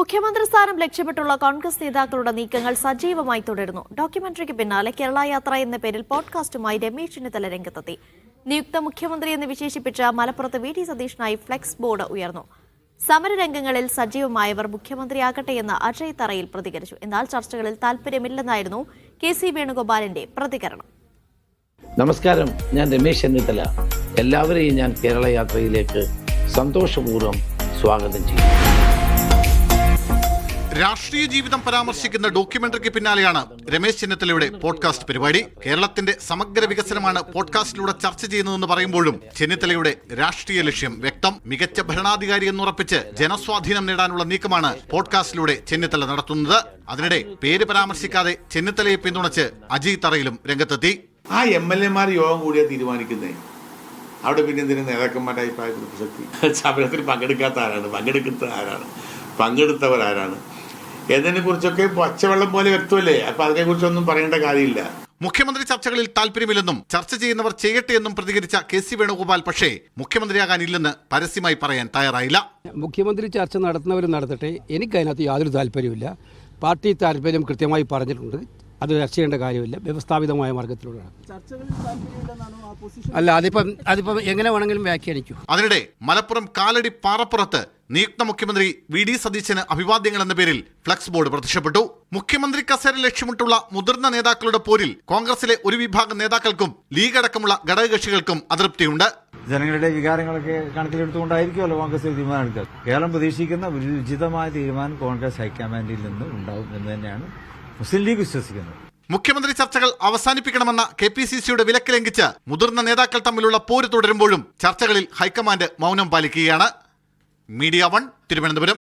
മുഖ്യമന്ത്രി സ്ഥാനം ലക്ഷ്യമിട്ടുള്ള കോൺഗ്രസ് നേതാക്കളുടെ നീക്കങ്ങൾ സജീവമായി തുടരുന്നു. ഡോക്യുമെന്ററിക്ക് പിന്നാലെ കേരള യാത്ര എന്ന പേരിൽ പോഡ്കാസ്റ്റുമായി രമേശ് ചെന്നിത്തല രംഗത്തെത്തി. നിയുക്ത മുഖ്യമന്ത്രി എന്ന് വിശേഷിപ്പിച്ച മലപ്പുറത്ത് വി ഡി സതീഷിനായി ഫ്ലെക്സ് ബോർഡ് ഉയർന്നു. സമരരംഗങ്ങളിൽ സജീവമായവർ മുഖ്യമന്ത്രിയാകട്ടെയെന്ന് അജയ് തറയിൽ പ്രതികരിച്ചു. എന്നാൽ ചർച്ചകളിൽ താൽപര്യമില്ലെന്നായിരുന്നു കെ.സി. വേണുഗോപാലിന്റെ പ്രതികരണം. നമസ്കാരം, ഞാൻ രമേശ് ചെന്നിത്തല. എല്ലാവരെയും ഞാൻ കേരള യാത്രയിലേക്ക് സന്തോഷപൂർവ്വം സ്വാഗതം ചെയ്യും. രാഷ്ട്രീയ ജീവിതം പരാമർശിക്കുന്ന ഡോക്യുമെന്ററിക്ക് പിന്നാലെയാണ് രമേശ് ചെന്നിത്തലയുടെ പോഡ്കാസ്റ്റ് പരിപാടി. കേരളത്തിന്റെ സമഗ്ര വികസനമാണ് പോഡ്കാസ്റ്റിലൂടെ ചർച്ച ചെയ്യുന്നതെന്ന് പറയുമ്പോഴും ചെന്നിത്തലയുടെ രാഷ്ട്രീയ ലക്ഷ്യം വ്യക്തം. മികച്ച ഭരണാധികാരി എന്നുറപ്പിച്ച് ജനസ്വാധീനം നേടാനുള്ള നീക്കമാണ് പോഡ്കാസ്റ്റിലൂടെ ചെന്നിത്തല നടത്തുന്നത്. അതിനിടെ പേര് പരാമർശിക്കാതെ ചെന്നിത്തലയെ പിന്തുണച്ച് അജയ് തറയിലും രംഗത്തെത്തി. ആ MLA-മാർ യോഗം കൂടിയാ തീരുമാനിക്കുന്നത്. അവിടെ പിന്നെ എന്തിനും നേതാക്കന്മാരുടെ അഭിപ്രായ പ്രസക്തി? സമരത്തിൽ പങ്കെടുക്കാത്ത ആരാണ്, പങ്കെടുത്തവരാരാണ് എന്നതിനെ കുറിച്ചൊക്കെ പച്ചവെള്ളം പോലെ വ്യക്തമല്ലേ. അപ്പൊ അതിനെക്കുറിച്ചൊന്നും പറയേണ്ട കാര്യമില്ല. മുഖ്യമന്ത്രി ചർച്ചകളിൽ താല്പര്യമില്ലെന്നും ചർച്ച ചെയ്യുന്നവർ ചെയ്യട്ടെ എന്നും പ്രതികരിച്ച കെ.സി. വേണുഗോപാൽ പക്ഷേ മുഖ്യമന്ത്രിയാകാനില്ലെന്ന് പരസ്യമായി പറയാൻ തയ്യാറായില്ല. മുഖ്യമന്ത്രി ചർച്ച നടത്തുന്നവർ നടത്തട്ടെ, എനിക്കതിനകത്ത് യാതൊരു താല്പര്യമില്ല. പാർട്ടി താല്പര്യം കൃത്യമായി പറഞ്ഞിട്ടുണ്ട്. അത് ചർച്ച ചെയ്യേണ്ട കാര്യമില്ല. വ്യവസ്ഥാപിതമായ മാർഗത്തിലൂടെയാണ്. അല്ല, അതിപ്പം എങ്ങനെ വേണമെങ്കിലും വ്യാഖ്യാനിക്കൂ. അതിനിടെ മലപ്പുറം കാലടി പാറപ്പുറത്ത് നിയുക്ത മുഖ്യമന്ത്രി വി ഡി സതീശന് അഭിവാദ്യങ്ങൾ എന്ന പേരിൽ ഫ്ലക്സ് ബോർഡ് പ്രത്യക്ഷപ്പെട്ടു. മുഖ്യമന്ത്രി കസേര ലക്ഷ്യമിട്ടുള്ള മുതിർന്ന നേതാക്കളുടെ പോരിൽ കോൺഗ്രസിലെ ഒരു വിഭാഗം നേതാക്കൾക്കും ലീഗ് അടക്കമുള്ള ഘടകകക്ഷികൾക്കും അതൃപ്തിയുണ്ട്. ജനങ്ങളുടെ വികാരങ്ങളൊക്കെ കണക്കിലെടുത്തുകൊണ്ടായിരിക്കുമല്ലോ കോൺഗ്രസ് തീരുമാനം എടുക്കുക. കേരളം പ്രതീക്ഷിക്കുന്ന ഒരു ഉചിതമായ തീരുമാനം കോൺഗ്രസ് ഹൈക്കമാൻഡിൽ നിന്ന് ഉണ്ടാവും എന്ന് തന്നെയാണ് മുസ്ലിം ലീഗ് വിശ്വസിക്കുന്നത്. മുഖ്യമന്ത്രി ചർച്ചകൾ അവസാനിപ്പിക്കണമെന്ന KPCCയുടെ വിലക്ക് ലംഘിച്ച് മുതിർന്ന നേതാക്കൾ തമ്മിലുള്ള പോര് തുടരുമ്പോഴും ചർച്ചകളിൽ ഹൈക്കമാൻഡ് മൗനം പാലിക്കുകയാണ്. മീഡിയ 1 തിരുവനന്തപുരം.